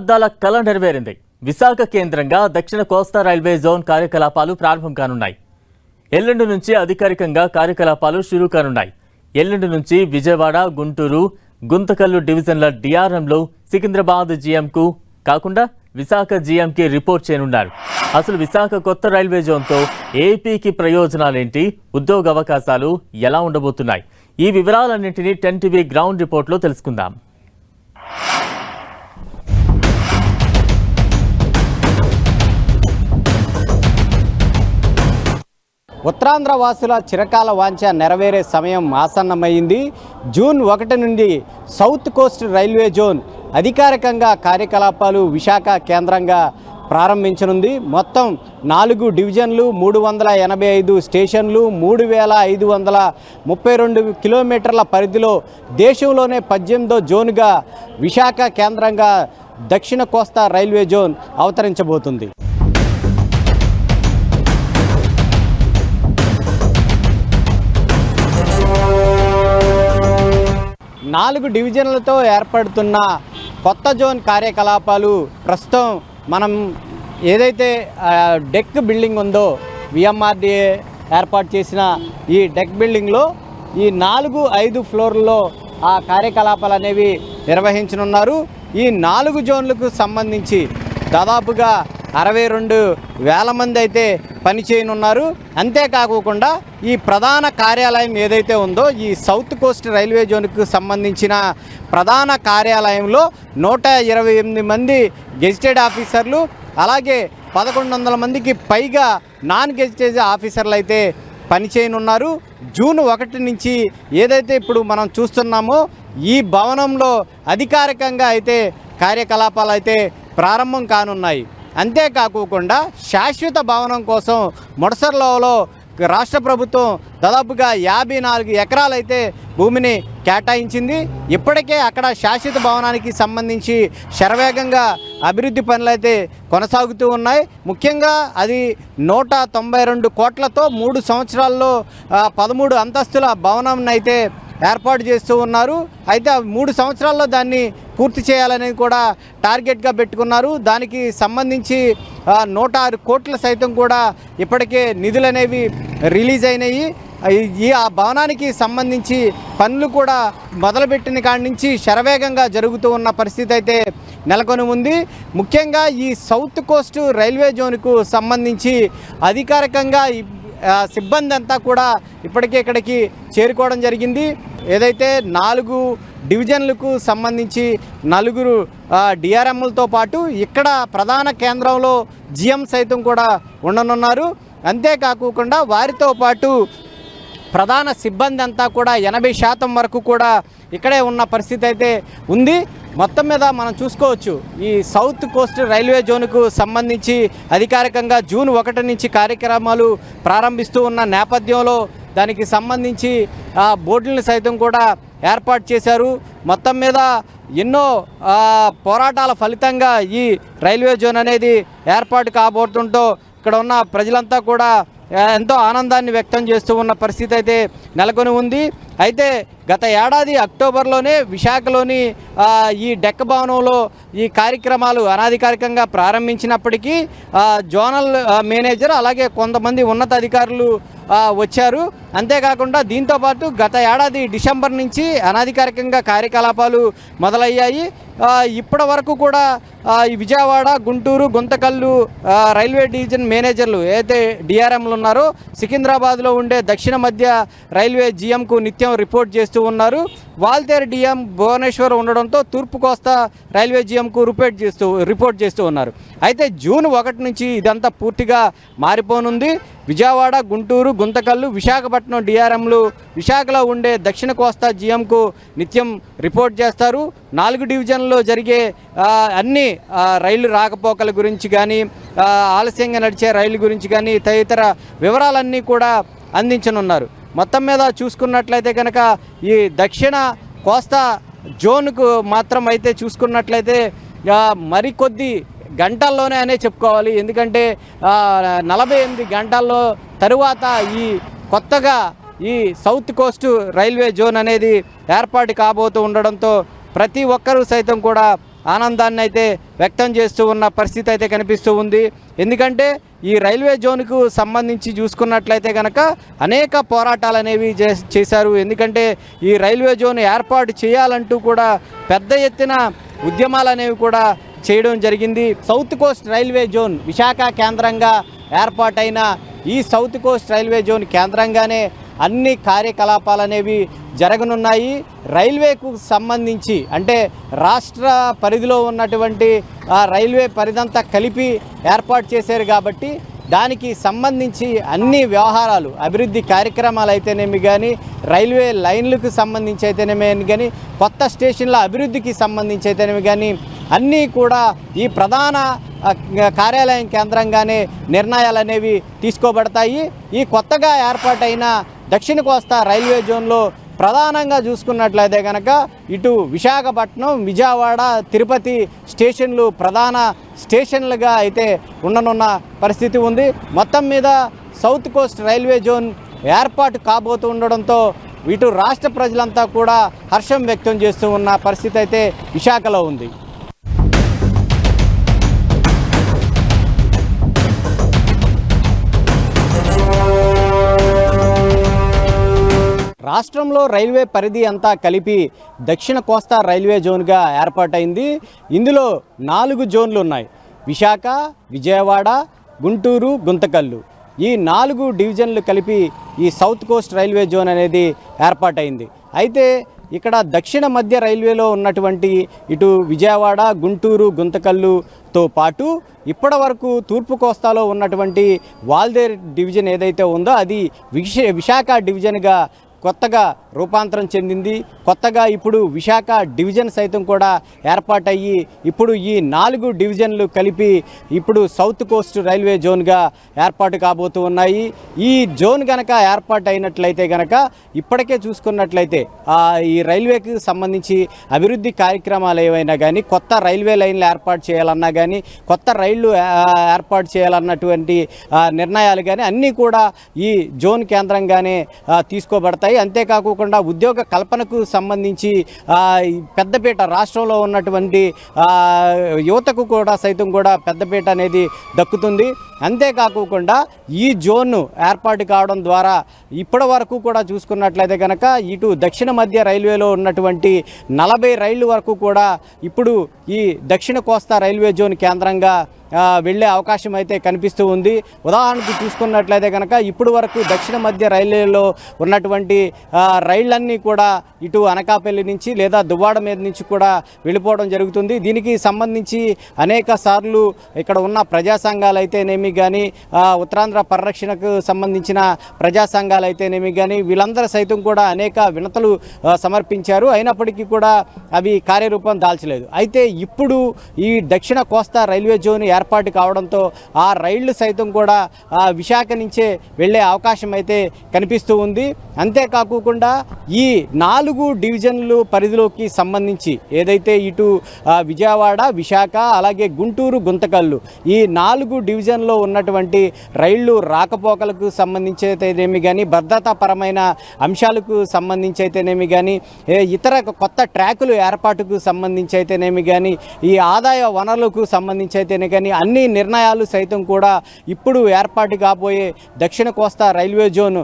శతాబ్దాల కల నెరవేరింది. విశాఖ కేంద్రంగా దక్షిణ కోస్తా రైల్వే జోన్ కార్యకలాపాలు ప్రారంభం కానున్నాయి. ఎల్లుండి నుంచి అధికారికంగా కార్యకలాపాలు షురూ కానున్నాయి. ఎల్లుండి నుంచి విజయవాడ, గుంటూరు, గుంతకల్లు డివిజన్ల డిఆర్ఎంలో సికింద్రాబాద్ జీఎంకు కాకుండా విశాఖ జీఎంకి రిపోర్ట్ చేయనున్నారు. అసలు విశాఖ కొత్త రైల్వే జోన్తో ఏపీకి ప్రయోజనాలేంటి, ఉద్యోగ అవకాశాలు ఎలా ఉండబోతున్నాయి? ఈ వివరాలన్నింటినీ 10 టీవీ గ్రౌండ్ రిపోర్ట్లో తెలుసుకుందాం. ఉత్తరాంధ్ర వాసుల చిరకాల వాంఛ నెరవేరే సమయం ఆసన్నమైంది. జూన్ 1 నుండి సౌత్ కోస్ట్ రైల్వే జోన్ అధికారికంగా కార్యకలాపాలు విశాఖ కేంద్రంగా ప్రారంభించనుంది. మొత్తం 4 డివిజన్లు, 385 స్టేషన్లు, 3532 కిలోమీటర్ల పరిధిలో దేశంలోనే 18వ జోన్గా విశాఖ కేంద్రంగా దక్షిణ కోస్తా రైల్వే జోన్ అవతరించబోతుంది. 4 డివిజన్లతో ఏర్పడుతున్న కొత్త జోన్ కార్యకలాపాలు ప్రస్తుతం మనం ఏదైతే డెక్ బిల్డింగ్ ఉందో విఎంఆర్డీఏ ఏర్పాటు చేసిన ఈ డెక్ బిల్డింగ్లో ఈ 4-5 ఫ్లోర్లలో ఆ కార్యకలాపాలు అనేవి నిర్వహించనున్నారు. ఈ 4 జోన్లకు సంబంధించి దాదాపుగా 62,000 మంది అయితే పనిచేయనున్నారు. అంతేకాకుండా ఈ ప్రధాన కార్యాలయం ఏదైతే ఉందో ఈ సౌత్ కోస్ట్ రైల్వే జోన్కు సంబంధించిన ప్రధాన కార్యాలయంలో 128 మంది గెజిటెడ్ ఆఫీసర్లు, అలాగే 1100 మందికి పైగా నాన్ గెజిటెడ్ ఆఫీసర్లు అయితే పనిచేయనున్నారు. జూన్ 1 నుంచి ఏదైతే ఇప్పుడు మనం చూస్తున్నామో ఈ భవనంలో అధికారికంగా అయితే కార్యకలాపాలు అయితే ప్రారంభం కానున్నాయి. అంతేకాకుండా శాశ్వత భవనం కోసం మొడసర్లలో రాష్ట్ర ప్రభుత్వం దాదాపుగా 54 ఎకరాలు అయితే భూమిని కేటాయించింది. ఇప్పటికే అక్కడ శాశ్వత భవనానికి సంబంధించి శరవేగంగా అభివృద్ధి పనులు అయితే కొనసాగుతూ ఉన్నాయి. ముఖ్యంగా అది 192 కోట్లతో 3 సంవత్సరాల్లో 13 అంతస్తుల భవనం అయితే ఏర్పాటు చేస్తూ ఉన్నారు. అయితే 3 సంవత్సరాల్లో దాన్ని పూర్తి చేయాలనేది కూడా టార్గెట్గా పెట్టుకున్నారు. దానికి సంబంధించి 106 కోట్ల సైతం కూడా ఇప్పటికే నిధులు అనేవి రిలీజ్ అయినాయి. ఆ భవనానికి సంబంధించి పనులు కూడా మొదలుపెట్టిన కాడి నుంచి శరవేగంగా జరుగుతూ ఉన్న పరిస్థితి అయితే నెలకొని ఉంది. ముఖ్యంగా ఈ సౌత్ కోస్ట్ రైల్వే జోన్కు సంబంధించి అధికారికంగా సిబ్బంది అంతా కూడా ఇప్పటికే ఇక్కడికి చేరుకోవడం జరిగింది. ఏదైతే 4 డివిజన్లకు సంబంధించి 4 డిఆర్ఎంలతో పాటు ఇక్కడ ప్రధాన కేంద్రంలో జిఎం సైతం కూడా ఉండనున్నారు. అంతేకాకుండా వారితో పాటు ప్రధాన సిబ్బంది అంతా కూడా 80% వరకు కూడా ఇక్కడే ఉన్న పరిస్థితి అయితే ఉంది. మొత్తం మీద మనం చూసుకోవచ్చు ఈ సౌత్ కోస్ట్ రైల్వే జోన్కు సంబంధించి అధికారికంగా జూన్ 1 నుంచి కార్యక్రమాలు ప్రారంభిస్తూ ఉన్న నేపథ్యంలో దానికి సంబంధించి బోర్డులను సైతం కూడా ఏర్పాటు చేశారు. మొత్తం మీద ఎన్నో పోరాటాల ఫలితంగా ఈ రైల్వే జోన్ అనేది ఏర్పాటు కాబోతుంటో ఇక్కడ ఉన్న ప్రజలంతా కూడా ఎంతో ఆనందాన్ని వ్యక్తం చేస్తూ ఉన్న పరిస్థితి అయితే నెలకొని ఉంది. అయితే గత ఏడాది అక్టోబర్లోనే విశాఖలోని ఈ డెక్ భవనంలో ఈ కార్యక్రమాలు అనాధికారికంగా ప్రారంభించినప్పటికీ జోనల్ మేనేజర్ అలాగే కొంతమంది ఉన్నత అధికారులు వచ్చారు. అంతేకాకుండా దీంతోపాటు గత ఏడాది డిసెంబర్ నుంచి అనాధికారికంగా కార్యకలాపాలు మొదలయ్యాయి. ఇప్పటి వరకు కూడా ఈ విజయవాడ, గుంటూరు, గుంతకల్లు రైల్వే డివిజన్ మేనేజర్లు ఏదైతే డిఆర్ఎంలు ఉన్నారో సికింద్రాబాద్లో ఉండే దక్షిణ మధ్య రైల్వే జిఎంకు నిత్యం రిపోర్ట్ చేస్తూ ఉన్నారు. వాల్తేరు డిఎం భువనేశ్వర్ ఉండడంతో తూర్పు కోస్తా రైల్వే జిఎంకు రిపోర్ట్ చేస్తూ ఉన్నారు. అయితే జూన్ 1 నుంచి ఇదంతా పూర్తిగా మారిపోనుంది. విజయవాడ, గుంటూరు, గుంతకల్లు, విశాఖపట్నం డిఆర్ఎంలు విశాఖలో ఉండే దక్షిణ కోస్తా జిఎంకు నిత్యం రిపోర్ట్ చేస్తారు. 4 డివిజన్లలో జరిగే అన్ని రైలు రాకపోకల గురించి కానీ ఆలస్యంగా నడిచే రైలు గురించి కానీ తదితర వివరాలన్నీ కూడా అందించనున్నారు. మొత్తం మీద చూసుకున్నట్లయితే కనుక ఈ దక్షిణ కోస్తా జోన్కు మాత్రం అయితే చూసుకున్నట్లయితే మరికొద్ది గంటల్లోనే అనే చెప్పుకోవాలి. ఎందుకంటే 48 గంటల్లో తరువాత ఈ కొత్తగా ఈ సౌత్ కోస్ట్ రైల్వే జోన్ అనేది ఏర్పాటు కాబోతూ ఉండడంతో ప్రతి ఒక్కరూ సైతం కూడా ఆనందాన్ని అయితే వ్యక్తం చేస్తూ ఉన్న పరిస్థితి అయితే కనిపిస్తూ ఉంది. ఎందుకంటే ఈ రైల్వే జోన్కు సంబంధించి చూసుకున్నట్లయితే కనుక అనేక పోరాటాలు అనేవి చేశారు. ఎందుకంటే ఈ రైల్వే జోన్ ఏర్పాటు చేయాలంటూ కూడా పెద్ద ఎత్తున ఉద్యమాలు అనేవి కూడా చేయడం జరిగింది. South Coast railway zone Visakha కేంద్రంగా ఏర్పాటైన ఈ సౌత్ కోస్ట్ రైల్వే జోన్ కేంద్రంగానే అన్ని కార్యకలాపాలు అనేవి జరగనున్నాయి. రైల్వేకు సంబంధించి అంటే రాష్ట్ర పరిధిలో ఉన్నటువంటి రైల్వే పరిధంతా కలిపి ఏర్పాటు చేశారు కాబట్టి దానికి సంబంధించి అన్ని వ్యవహారాలు అభివృద్ధి కార్యక్రమాలు అయితేనేమి కానీ రైల్వే లైన్లకు సంబంధించి అయితేనేమి కానీ కొత్త స్టేషన్ల అభివృద్ధికి సంబంధించి అయితేనేమి కానీ అన్నీ కూడా ఈ ప్రధాన కార్యాలయం కేంద్రంగానే నిర్ణయాలు అనేవి తీసుకోబడతాయి. ఈ కొత్తగా ఏర్పాటైన దక్షిణ కోస్తా రైల్వే జోన్లో ప్రధానంగా చూసుకున్నట్లయితే కనుక ఇటు విశాఖపట్నం, విజయవాడ, తిరుపతి స్టేషన్లు ప్రధాన స్టేషన్లుగా అయితే ఉండనున్న పరిస్థితి ఉంది. మొత్తం మీద సౌత్ కోస్ట్ రైల్వే జోన్ ఏర్పాటు కాబోతూ ఉండడంతో ఇటు రాష్ట్ర ప్రజలంతా కూడా హర్షం వ్యక్తం చేస్తూ ఉన్న పరిస్థితి అయితే విశాఖలో ఉంది. రాష్ట్రంలో రైల్వే పరిధి అంతా కలిపి దక్షిణ కోస్తా రైల్వే జోన్గా ఏర్పాటైంది. ఇందులో 4 జోన్లు ఉన్నాయి. విశాఖ, విజయవాడ, గుంటూరు, గుంతకల్లు ఈ 4 డివిజన్లు కలిపి ఈ సౌత్ కోస్ట్ రైల్వే జోన్ అనేది ఏర్పాటైంది. అయితే ఇక్కడ దక్షిణ మధ్య రైల్వేలో ఉన్నటువంటి ఇటు విజయవాడ, గుంటూరు, గుంతకల్లుతో పాటు ఇప్పటి వరకు తూర్పు కోస్తాలో ఉన్నటువంటి వాల్దేర్ డివిజన్ ఏదైతే ఉందో అది విశాఖ డివిజన్గా కొత్తగా రూపాంతరం చెందింది. కొత్తగా ఇప్పుడు విశాఖ డివిజన్ సైతం కూడా ఏర్పాటయ్యి ఇప్పుడు ఈ 4 డివిజన్లు కలిపి ఇప్పుడు సౌత్ కోస్ట్ రైల్వే జోన్గా ఏర్పాటు కాబోతూ ఉన్నాయి. ఈ జోన్ కనుక ఏర్పాటు అయినట్లయితే కనుక ఇప్పటికే చూసుకున్నట్లయితే ఈ రైల్వేకి సంబంధించి అభివృద్ధి కార్యక్రమాలు ఏవైనా కానీ కొత్త రైల్వే లైన్లు ఏర్పాటు చేయాలన్నా కానీ కొత్త రైళ్లు ఏర్పాటు చేయాలన్నటువంటి నిర్ణయాలు కానీ అన్నీ కూడా ఈ జోన్ కేంద్రంగానే తీసుకోబడతాయి. అంతేకాకుండా ఉద్యోగ కల్పనకు సంబంధించి పెద్దపీట రాష్ట్రంలో ఉన్నటువంటి యువతకు కూడా సైతం కూడా పెద్దపీట అనేది దక్కుతుంది. అంతేకాకుండా ఈ జోన్ ఏర్పాటు కావడం ద్వారా ఇప్పటి వరకు కూడా చూసుకున్నట్లయితే కనుక ఇటు దక్షిణ మధ్య రైల్వేలో ఉన్నటువంటి 40 రైళ్లు వరకు కూడా ఇప్పుడు ఈ దక్షిణ కోస్తా రైల్వే జోన్ కేంద్రంగా వెళ్ళే అవకాశం అయితే కనిపిస్తూ ఉంది. ఉదాహరణకు చూసుకున్నట్లయితే కనుక ఇప్పుడు వరకు దక్షిణ మధ్య రైల్వేలో ఉన్నటువంటి రైళ్లన్నీ కూడా ఇటు అనకాపల్లి నుంచి లేదా దువ్వాడ మీద నుంచి కూడా వెళ్ళిపోవడం జరుగుతుంది. దీనికి సంబంధించి అనేక సార్లు ఇక్కడ ఉన్న ప్రజా సంఘాలు అయితేనేమి కానీ ఉత్తరాంధ్ర పరిరక్షణకు సంబంధించిన ప్రజా సంఘాలు అయితేనేమి కానీ వీళ్ళందరూ సైతం కూడా అనేక వినతులు సమర్పించారు. అయినప్పటికీ కూడా అవి కార్యరూపం దాల్చలేదు. అయితే ఇప్పుడు ఈ దక్షిణ కోస్తా రైల్వే జోన్ ఏర్పాటు కావడంతో ఆ రైళ్లు సైతం కూడా విశాఖ నుంచే వెళ్ళే అవకాశం అయితే కనిపిస్తూ ఉంది. అంతేకాకుండా ఈ 4 డివిజన్లు పరిధిలోకి సంబంధించి ఏదైతే ఇటు విజయవాడ, విశాఖ అలాగే గుంటూరు, గుంతకల్లు ఈ 4 డివిజన్లో ఉన్నటువంటి రైళ్లు రాకపోకలకు సంబంధించి అయితేనేమి కానీ భద్రతాపరమైన అంశాలకు సంబంధించి అయితేనేమి కానీ ఇతర కొత్త ట్రాకులు ఏర్పాటుకు సంబంధించి అయితేనేమి కానీ ఈ ఆదాయ వనరులకు సంబంధించి అయితేనే కానీ అన్ని నిర్ణయాలు సైతం కూడా ఇప్పుడు ఏర్పాటు కాబోయే దక్షిణ కోస్తా రైల్వే జోన్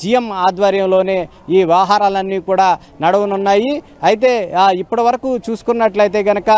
జిఎం ఆధ్వర్యంలోనే ఈ వ్యవహారాలన్నీ కూడా నడవనున్నాయి. అయితే ఇప్పటి వరకు చూసుకున్నట్లయితే కనుక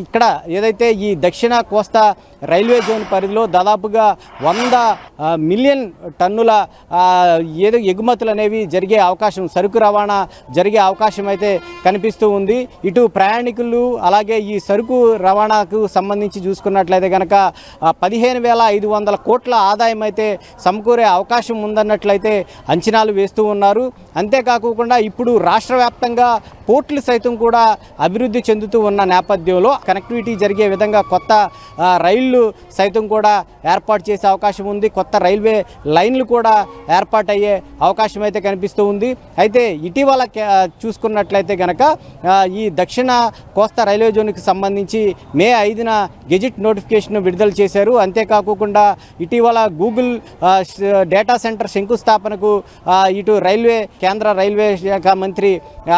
ఇక్కడ ఏదైతే ఈ దక్షిణ కోస్తా రైల్వే జోన్ పరిధిలో దాదాపుగా 100 మిలియన్ టన్నుల ఎగుమతులు అనేవి జరిగే అవకాశం, సరుకు రవాణా జరిగే అవకాశం అయితే కనిపిస్తూ ఉంది. ఇటు ప్రయాణికులు అలాగే ఈ సరుకు రవాణాకు సంబంధించి చూసుకున్నట్లయితే కనుక 15,500 కోట్ల ఆదాయం అయితే సమకూరే అవకాశం ఉందన్నట్లయితే అంచనాలు వేస్తూ ఉన్నారు. అంతేకాకుండా ఇప్పుడు రాష్ట్ర వ్యాప్తంగా పోర్టులు సైతం కూడా అభివృద్ధి చెందుతూ ఉన్న నేపథ్యంలో కనెక్టివిటీ జరిగే విధంగా కొత్త రైళ్లు సైతం కూడా ఏర్పాటు చేసే అవకాశం ఉంది. కొత్త రైల్వే లైన్లు కూడా ఏర్పాటయ్యే అవకాశం అయితే కనిపిస్తూ ఉంది. అయితే ఇటీవల చూసుకున్నట్లయితే కనుక ఈ దక్షిణ కోస్తా రైల్వే జోన్కి సంబంధించి మే 5న గెజిట్ నోటిఫికేషన్ విడుదల చేశారు. అంతేకాకుండా ఇటీవల గూగుల్ డేటా సెంటర్ శంకుస్థాపనకు ఇటు కేంద్ర రైల్వే శాఖ మంత్రి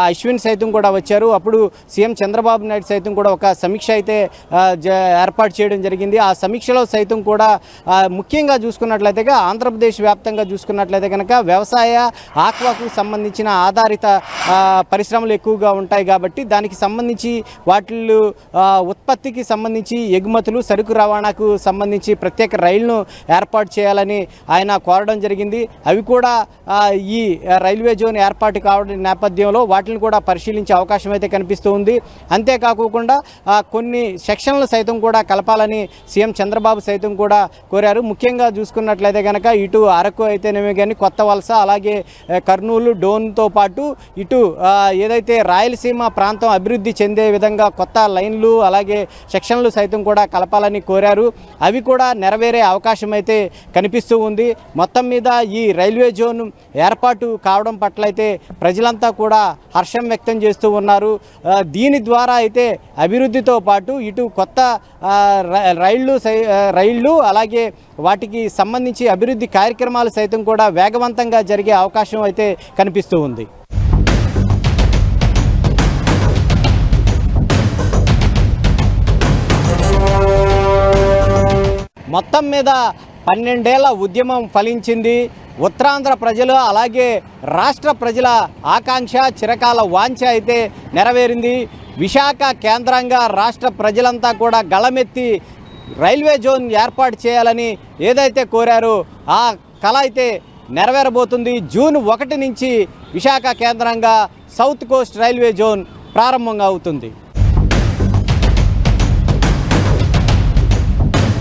అశ్విన్ సైతం కూడా వచ్చారు. అప్పుడు సీఎం చంద్రబాబు నాయుడు సైతం కూడా ఒక సమీక్ష అయితే ఏర్పాటు చేయడం జరిగింది. ఆ సమీక్షలో సైతం కూడా ముఖ్యంగా చూసుకున్నట్లయితే ఆంధ్రప్రదేశ్ వ్యాప్తంగా చూసుకున్నట్లయితే కనుక వ్యవసాయ ఆక్వాకు సంబంధించిన ఆధారిత పరిశ్రమలు ఎక్కువగా ఉంటాయి కాబట్టి దానికి సంబంధించి వాటిల్లో ఉత్పత్తికి సంబంధించి ఎగుమతులు సరుకు రవాణాకు సంబంధించి ప్రత్యేక రైళ్లను ఏర్పాటు చేయాలని ఆయన కోరడం జరిగింది. అవి కూడా ఈ రైల్వే జోన్ ఏర్పాటు కావడం నేపథ్యంలో వాటిని కూడా పరిశీలించే అవకాశం అయితే కనిపిస్తూ ఉంది. అంతేకాకుండా కొన్ని సెక్షన్లు సైతం కూడా కలపాలని సీఎం చంద్రబాబు సైతం కూడా కోరారు. ముఖ్యంగా చూసుకున్నట్లయితే కనుక ఇటు అరకు అయితేనేమి కానీ కొత్త వలస అలాగే కర్నూలు డోన్తో పాటు ఇటు ఏదైతే రాయలసీమ ప్రాంతం అభివృద్ధి చెందే విధంగా కొత్త లైన్లు అలాగే సెక్షన్లు సైతం కూడా కలపాలని కోరారు. అవి కూడా నెరవేరే అవకాశం అయితే కనిపిస్తూ ఉంది. మొత్తం మీద ఈ రైల్వే జోన్ ఏర్పాటు కావడం పట్ల అయితే ప్రజలంతా కూడా హర్షం వ్యక్తం చేస్తూ ఉన్నారు. దీని ద్వారా అయితే అభివృద్ధితో పాటు ఇటు కొత్త రైళ్లు అలాగే వాటికి సంబంధించి అభివృద్ధి కార్యక్రమాలు సైతం కూడా వేగవంతంగా జరిగే అవకాశం అయితే కనిపిస్తూ ఉంది. మొత్తం మీద 12 ఏళ్ల ఉద్యమం ఫలించింది. ఉత్తరాంధ్ర ప్రజలు అలాగే రాష్ట్ర ప్రజల ఆకాంక్ష చిరకాల వాంఛ అయితే నెరవేరింది. విశాఖ కేంద్రంగా రాష్ట్ర ప్రజలంతా కూడా గళమెత్తి రైల్వే జోన్ ఏర్పాటు చేయాలని ఏదైతే కోరారో ఆ కళ అయితే నెరవేరబోతుంది. జూన్ 1 నుంచి విశాఖ కేంద్రంగా సౌత్ కోస్ట్ రైల్వే జోన్ ప్రారంభంగా అవుతుంది.